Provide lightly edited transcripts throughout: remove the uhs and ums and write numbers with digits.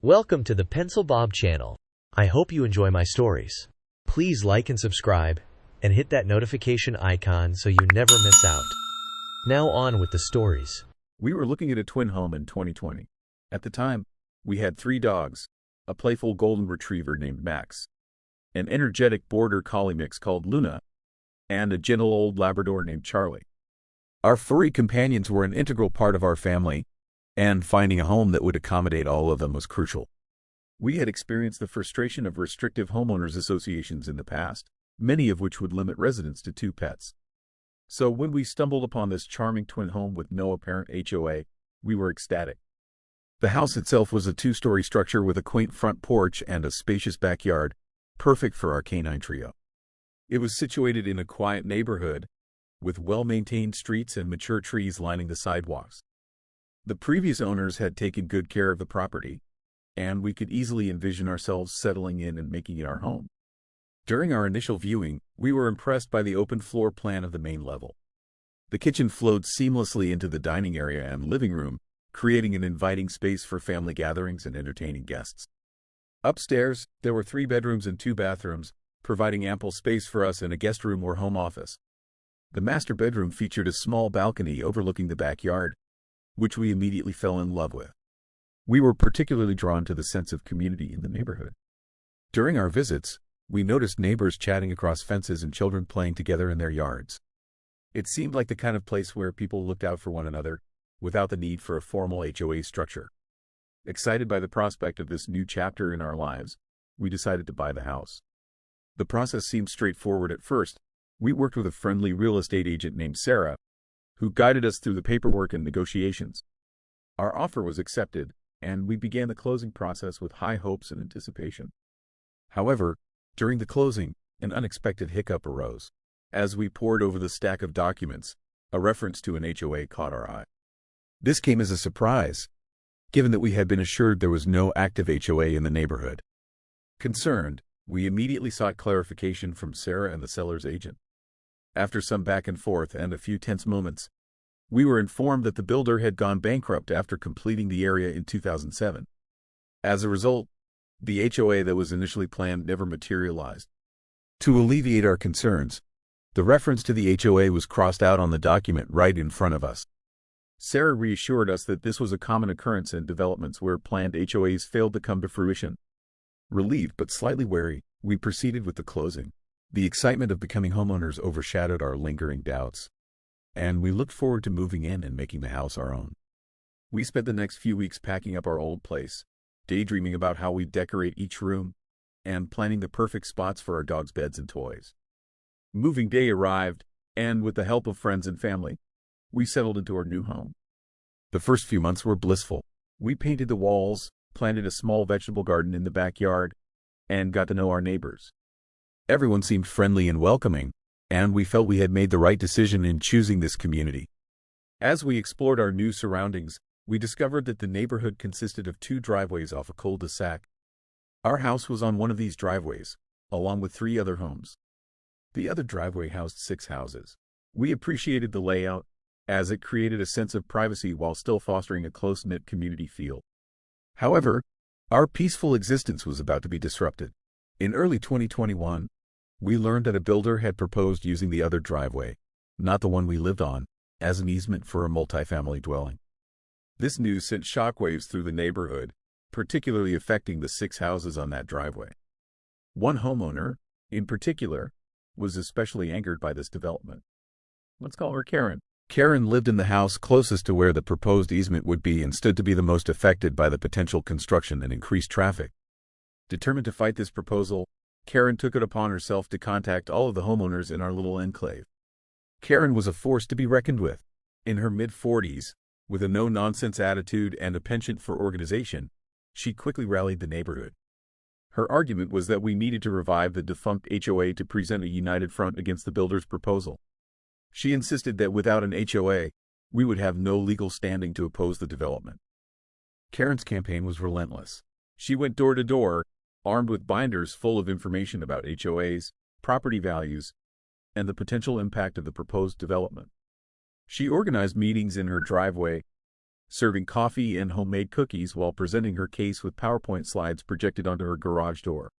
Welcome to the Pencil Bob channel. I hope you enjoy my stories. Please like and subscribe, and hit that notification icon so you never miss out. Now on with the stories. We were looking at a twin home in 2020. At the time, we had 3 dogs, a playful golden retriever named Max, an energetic border collie mix called Luna, and a gentle old labrador named Charlie. Our furry companions were an integral part of our family, and finding a home that would accommodate all of them was crucial. We had experienced the frustration of restrictive homeowners associations in the past, many of which would limit residents to 2 pets. So when we stumbled upon this charming twin home with no apparent HOA, we were ecstatic. The house itself was a 2-story structure with a quaint front porch and a spacious backyard, perfect for our canine trio. It was situated in a quiet neighborhood, with well-maintained streets and mature trees lining the sidewalks. The previous owners had taken good care of the property, and we could easily envision ourselves settling in and making it our home. During our initial viewing, we were impressed by the open floor plan of the main level. The kitchen flowed seamlessly into the dining area and living room, creating an inviting space for family gatherings and entertaining guests. Upstairs, there were 3 bedrooms and 2 bathrooms, providing ample space for us in a guest room or home office. The master bedroom featured a small balcony overlooking the backyard, which we immediately fell in love with. We were particularly drawn to the sense of community in the neighborhood. During our visits, we noticed neighbors chatting across fences and children playing together in their yards. It seemed like the kind of place where people looked out for one another, without the need for a formal HOA structure. Excited by the prospect of this new chapter in our lives, we decided to buy the house. The process seemed straightforward at first. We worked with a friendly real estate agent named Sarah, who guided us through the paperwork and negotiations. Our offer was accepted, and we began the closing process with high hopes and anticipation. However, during the closing, an unexpected hiccup arose. As we pored over the stack of documents, a reference to an HOA caught our eye. This came as a surprise, given that we had been assured there was no active HOA in the neighborhood. Concerned, we immediately sought clarification from Sarah and the seller's agent. After some back and forth and a few tense moments, we were informed that the builder had gone bankrupt after completing the area in 2007. As a result, the HOA that was initially planned never materialized. To alleviate our concerns, the reference to the HOA was crossed out on the document right in front of us. Sarah reassured us that this was a common occurrence in developments where planned HOAs failed to come to fruition. Relieved but slightly wary, we proceeded with the closing. The excitement of becoming homeowners overshadowed our lingering doubts, and we looked forward to moving in and making the house our own. We spent the next few weeks packing up our old place, daydreaming about how we'd decorate each room, and planning the perfect spots for our dogs' beds and toys. Moving day arrived, and with the help of friends and family, we settled into our new home. The first few months were blissful. We painted the walls, planted a small vegetable garden in the backyard, and got to know our neighbors. Everyone seemed friendly and welcoming, and we felt we had made the right decision in choosing this community. As we explored our new surroundings, we discovered that the neighborhood consisted of 2 driveways off a cul-de-sac. Our house was on one of these driveways, along with 3 other homes. The other driveway housed 6 houses. We appreciated the layout, as it created a sense of privacy while still fostering a close-knit community feel. However, our peaceful existence was about to be disrupted. In early 2021, we learned that a builder had proposed using the other driveway, not the one we lived on, as an easement for a multifamily dwelling. This news sent shockwaves through the neighborhood, particularly affecting the 6 houses on that driveway. One homeowner, in particular, was especially angered by this development. Let's call her Karen. Karen lived in the house closest to where the proposed easement would be and stood to be the most affected by the potential construction and increased traffic. Determined to fight this proposal, Karen took it upon herself to contact all of the homeowners in our little enclave. Karen was a force to be reckoned with. In her mid-40s, with a no-nonsense attitude and a penchant for organization, she quickly rallied the neighborhood. Her argument was that we needed to revive the defunct HOA to present a united front against the builder's proposal. She insisted that without an HOA, we would have no legal standing to oppose the development. Karen's campaign was relentless. She went door to door, armed with binders full of information about HOAs, property values, and the potential impact of the proposed development. She organized meetings in her driveway, serving coffee and homemade cookies while presenting her case with PowerPoint slides projected onto her garage door.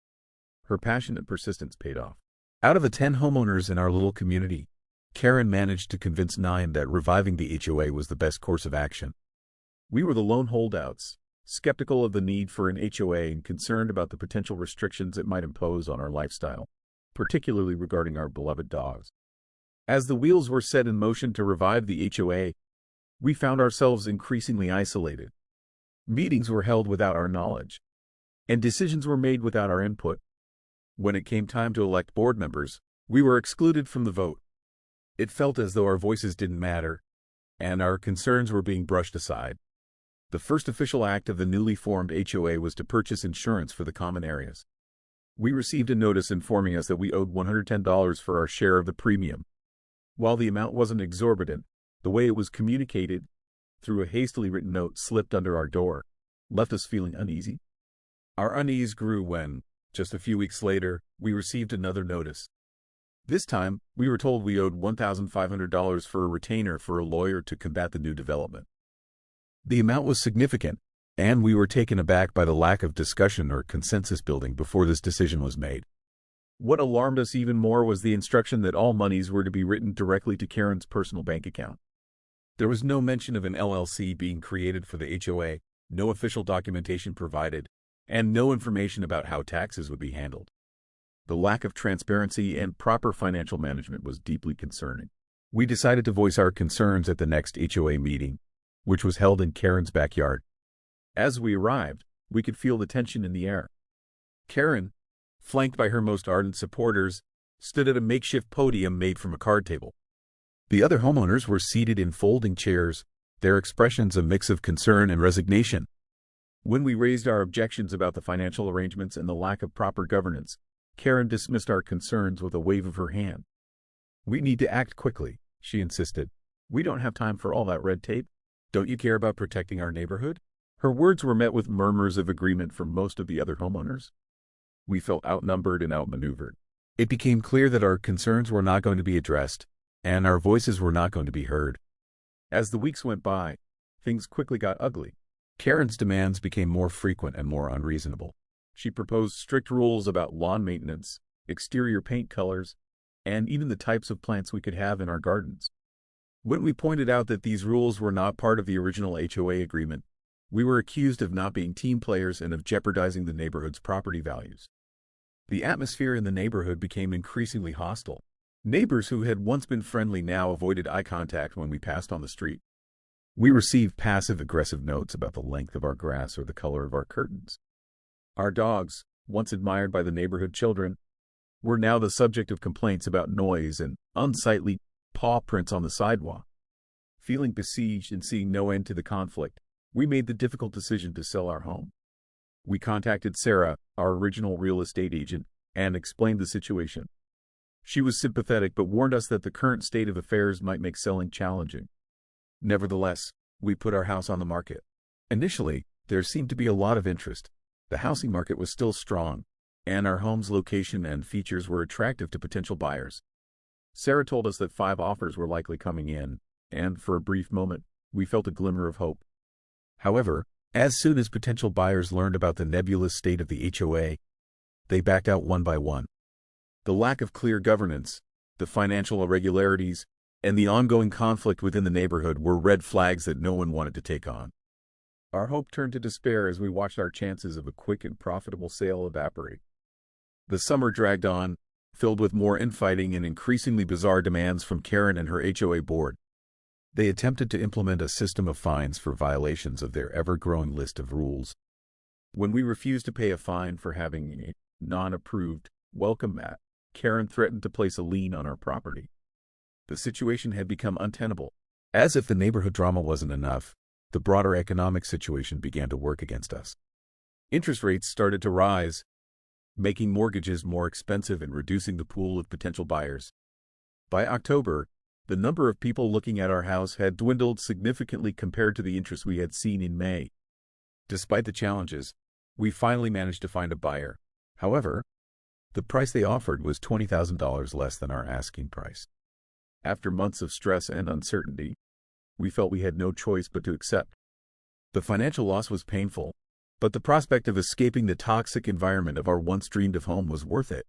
Her passion and persistence paid off. Out of the 10 homeowners in our little community, Karen managed to convince 9 that reviving the HOA was the best course of action. We were the lone holdouts, skeptical of the need for an HOA and concerned about the potential restrictions it might impose on our lifestyle, particularly regarding our beloved dogs. As the wheels were set in motion to revive the HOA, we found ourselves increasingly isolated. Meetings were held without our knowledge, and decisions were made without our input. When it came time to elect board members, we were excluded from the vote. It felt as though our voices didn't matter, and our concerns were being brushed aside. The first official act of the newly formed HOA was to purchase insurance for the common areas. We received a notice informing us that we owed $110 for our share of the premium. While the amount wasn't exorbitant, the way it was communicated, through a hastily written note slipped under our door, left us feeling uneasy. Our unease grew when, just a few weeks later, we received another notice. This time, we were told we owed $1,500 for a retainer for a lawyer to combat the new development. The amount was significant, and we were taken aback by the lack of discussion or consensus building before this decision was made. What alarmed us even more was the instruction that all monies were to be written directly to Karen's personal bank account. There was no mention of an LLC being created for the HOA, no official documentation provided, and no information about how taxes would be handled. The lack of transparency and proper financial management was deeply concerning. We decided to voice our concerns at the next HOA meeting, which was held in Karen's backyard. As we arrived, we could feel the tension in the air. Karen, flanked by her most ardent supporters, stood at a makeshift podium made from a card table. The other homeowners were seated in folding chairs, their expressions a mix of concern and resignation. When we raised our objections about the financial arrangements and the lack of proper governance, Karen dismissed our concerns with a wave of her hand. "We need to act quickly," she insisted. "We don't have time for all that red tape. Don't you care about protecting our neighborhood?" Her words were met with murmurs of agreement from most of the other homeowners. We felt outnumbered and outmaneuvered. It became clear that our concerns were not going to be addressed, and our voices were not going to be heard. As the weeks went by, things quickly got ugly. Karen's demands became more frequent and more unreasonable. She proposed strict rules about lawn maintenance, exterior paint colors, and even the types of plants we could have in our gardens. When we pointed out that these rules were not part of the original HOA agreement, we were accused of not being team players and of jeopardizing the neighborhood's property values. The atmosphere in the neighborhood became increasingly hostile. Neighbors who had once been friendly now avoided eye contact when we passed on the street. We received passive-aggressive notes about the length of our grass or the color of our curtains. Our dogs, once admired by the neighborhood children, were now the subject of complaints about noise and unsightly paw prints on the sidewalk. Feeling besieged and seeing no end to the conflict, we made the difficult decision to sell our home. We contacted Sarah, our original real estate agent, and explained the situation. She was sympathetic but warned us that the current state of affairs might make selling challenging. Nevertheless, we put our house on the market. Initially, there seemed to be a lot of interest. The housing market was still strong, and our home's location and features were attractive to potential buyers. Sarah told us that 5 offers were likely coming in, and for a brief moment, we felt a glimmer of hope. However, as soon as potential buyers learned about the nebulous state of the HOA, they backed out one by one. The lack of clear governance, the financial irregularities, and the ongoing conflict within the neighborhood were red flags that no one wanted to take on. Our hope turned to despair as we watched our chances of a quick and profitable sale evaporate. The summer dragged on, filled with more infighting and increasingly bizarre demands from Karen and her HOA board. They attempted to implement a system of fines for violations of their ever-growing list of rules. When we refused to pay a fine for having a non-approved welcome mat, Karen threatened to place a lien on our property. The situation had become untenable. As if the neighborhood drama wasn't enough, the broader economic situation began to work against us. Interest rates started to rise, making mortgages more expensive and reducing the pool of potential buyers. By October, the number of people looking at our house had dwindled significantly compared to the interest we had seen in May. Despite the challenges, we finally managed to find a buyer. However, the price they offered was $20,000 less than our asking price. After months of stress and uncertainty, we felt we had no choice but to accept. The financial loss was painful, but the prospect of escaping the toxic environment of our once dreamed of home was worth it.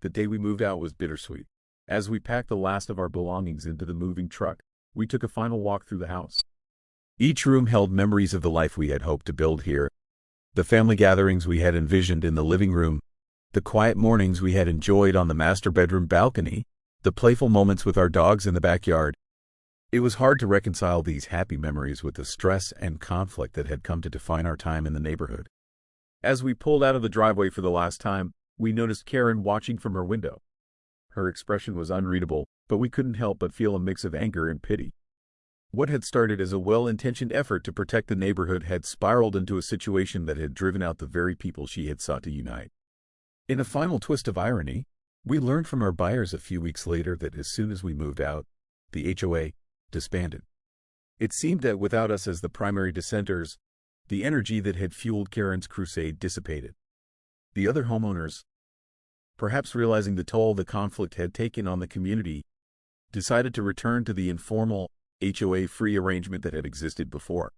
The day we moved out was bittersweet. As we packed the last of our belongings into the moving truck, we took a final walk through the house. Each room held memories of the life we had hoped to build here. The family gatherings we had envisioned in the living room, the quiet mornings we had enjoyed on the master bedroom balcony, the playful moments with our dogs in the backyard. It was hard to reconcile these happy memories with the stress and conflict that had come to define our time in the neighborhood. As we pulled out of the driveway for the last time, we noticed Karen watching from her window. Her expression was unreadable, but we couldn't help but feel a mix of anger and pity. What had started as a well-intentioned effort to protect the neighborhood had spiraled into a situation that had driven out the very people she had sought to unite. In a final twist of irony, we learned from our buyers a few weeks later that as soon as we moved out, the HOA disbanded. It seemed that without us as the primary dissenters, the energy that had fueled Karen's crusade dissipated. The other homeowners, perhaps realizing the toll the conflict had taken on the community, decided to return to the informal, HOA-free arrangement that had existed before.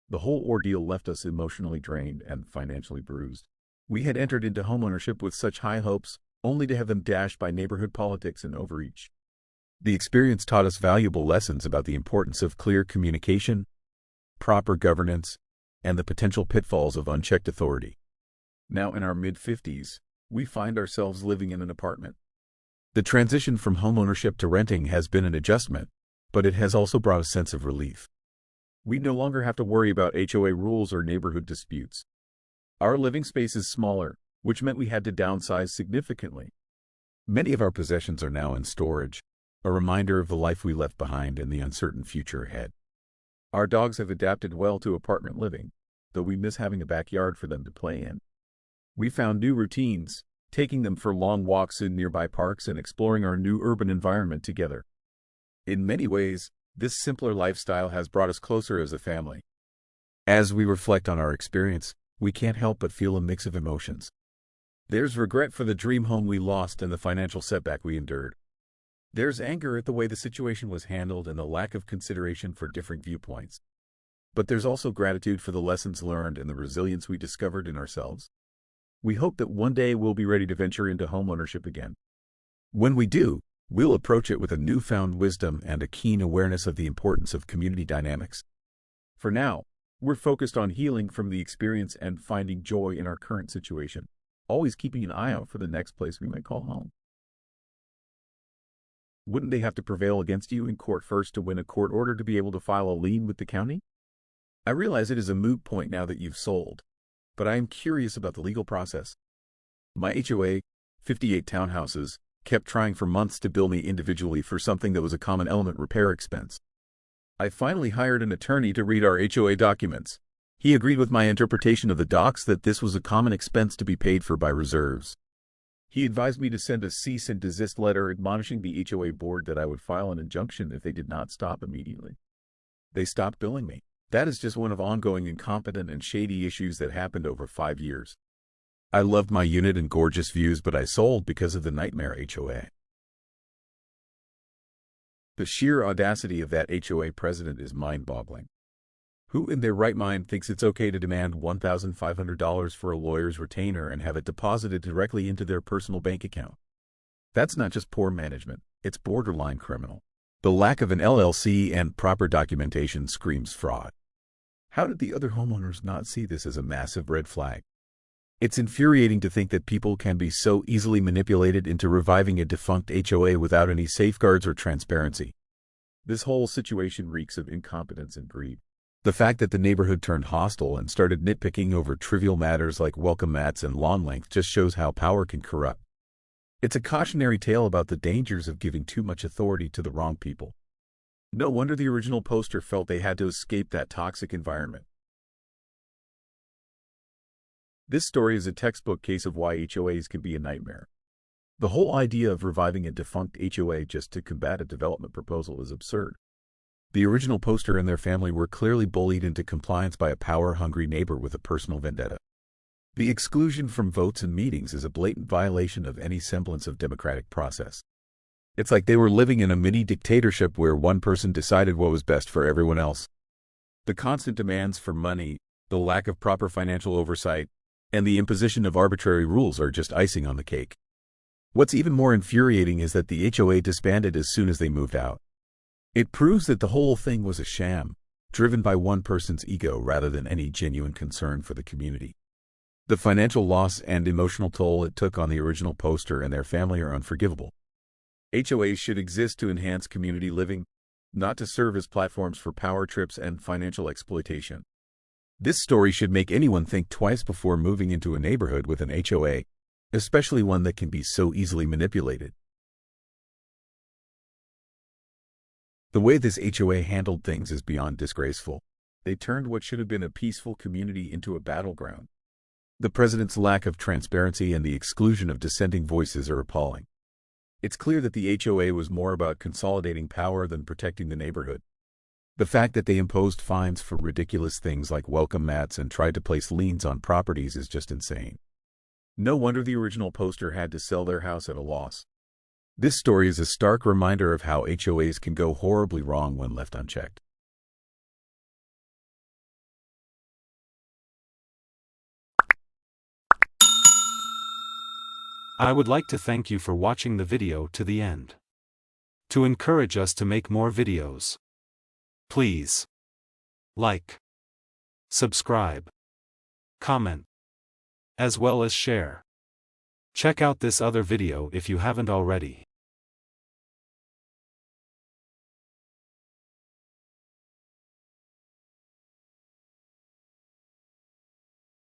The whole ordeal left us emotionally drained and financially bruised. We had entered into homeownership with such high hopes, only to have them dashed by neighborhood politics and overreach. The experience taught us valuable lessons about the importance of clear communication, proper governance, and the potential pitfalls of unchecked authority. Now in our mid-50s, we find ourselves living in an apartment. The transition from homeownership to renting has been an adjustment, but it has also brought a sense of relief. We no longer have to worry about HOA rules or neighborhood disputes. Our living space is smaller, which meant we had to downsize significantly. Many of our possessions are now in storage, a reminder of the life we left behind and the uncertain future ahead. Our dogs have adapted well to apartment living, though we miss having a backyard for them to play in. We found new routines, taking them for long walks in nearby parks and exploring our new urban environment together. In many ways, this simpler lifestyle has brought us closer as a family. As we reflect on our experience, we can't help but feel a mix of emotions. There's regret for the dream home we lost and the financial setback we endured. There's anger at the way the situation was handled and the lack of consideration for different viewpoints. But there's also gratitude for the lessons learned and the resilience we discovered in ourselves. We hope that one day we'll be ready to venture into homeownership again. When we do, we'll approach it with a newfound wisdom and a keen awareness of the importance of community dynamics. For now, we're focused on healing from the experience and finding joy in our current situation, always keeping an eye out for the next place we might call home. Wouldn't they have to prevail against you in court first to win a court order to be able to file a lien with the county? I realize it is a moot point now that you've sold, but I am curious about the legal process. My HOA, 58 townhouses, kept trying for months to bill me individually for something that was a common element repair expense. I finally hired an attorney to read our HOA documents. He agreed with my interpretation of the docs that this was a common expense to be paid for by reserves. He advised me to send a cease and desist letter admonishing the HOA board that I would file an injunction if they did not stop immediately. They stopped billing me. That is just one of ongoing incompetent and shady issues that happened over 5 years. I loved my unit and gorgeous views, but I sold because of the nightmare HOA. The sheer audacity of that HOA president is mind-boggling. Who in their right mind thinks it's okay to demand $1,500 for a lawyer's retainer and have it deposited directly into their personal bank account? That's not just poor management, it's borderline criminal. The lack of an LLC and proper documentation screams fraud. How did the other homeowners not see this as a massive red flag? It's infuriating to think that people can be so easily manipulated into reviving a defunct HOA without any safeguards or transparency. This whole situation reeks of incompetence and greed. The fact that the neighborhood turned hostile and started nitpicking over trivial matters like welcome mats and lawn length just shows how power can corrupt. It's a cautionary tale about the dangers of giving too much authority to the wrong people. No wonder the original poster felt they had to escape that toxic environment. This story is a textbook case of why HOAs can be a nightmare. The whole idea of reviving a defunct HOA just to combat a development proposal is absurd. The original poster and their family were clearly bullied into compliance by a power-hungry neighbor with a personal vendetta. The exclusion from votes and meetings is a blatant violation of any semblance of democratic process. It's like they were living in a mini dictatorship where one person decided what was best for everyone else. The constant demands for money, the lack of proper financial oversight, and the imposition of arbitrary rules are just icing on the cake. What's even more infuriating is that the HOA disbanded as soon as they moved out. It proves that the whole thing was a sham, driven by one person's ego rather than any genuine concern for the community. The financial loss and emotional toll it took on the original poster and their family are unforgivable. HOAs should exist to enhance community living, not to serve as platforms for power trips and financial exploitation. This story should make anyone think twice before moving into a neighborhood with an HOA, especially one that can be so easily manipulated. The way this HOA handled things is beyond disgraceful. They turned what should have been a peaceful community into a battleground. The president's lack of transparency and the exclusion of dissenting voices are appalling. It's clear that the HOA was more about consolidating power than protecting the neighborhood. The fact that they imposed fines for ridiculous things like welcome mats and tried to place liens on properties is just insane. No wonder the original poster had to sell their house at a loss. This story is a stark reminder of how HOAs can go horribly wrong when left unchecked. I would like to thank you for watching the video to the end. To encourage us to make more videos, please like, subscribe, comment, as well as share. Check out this other video if you haven't already.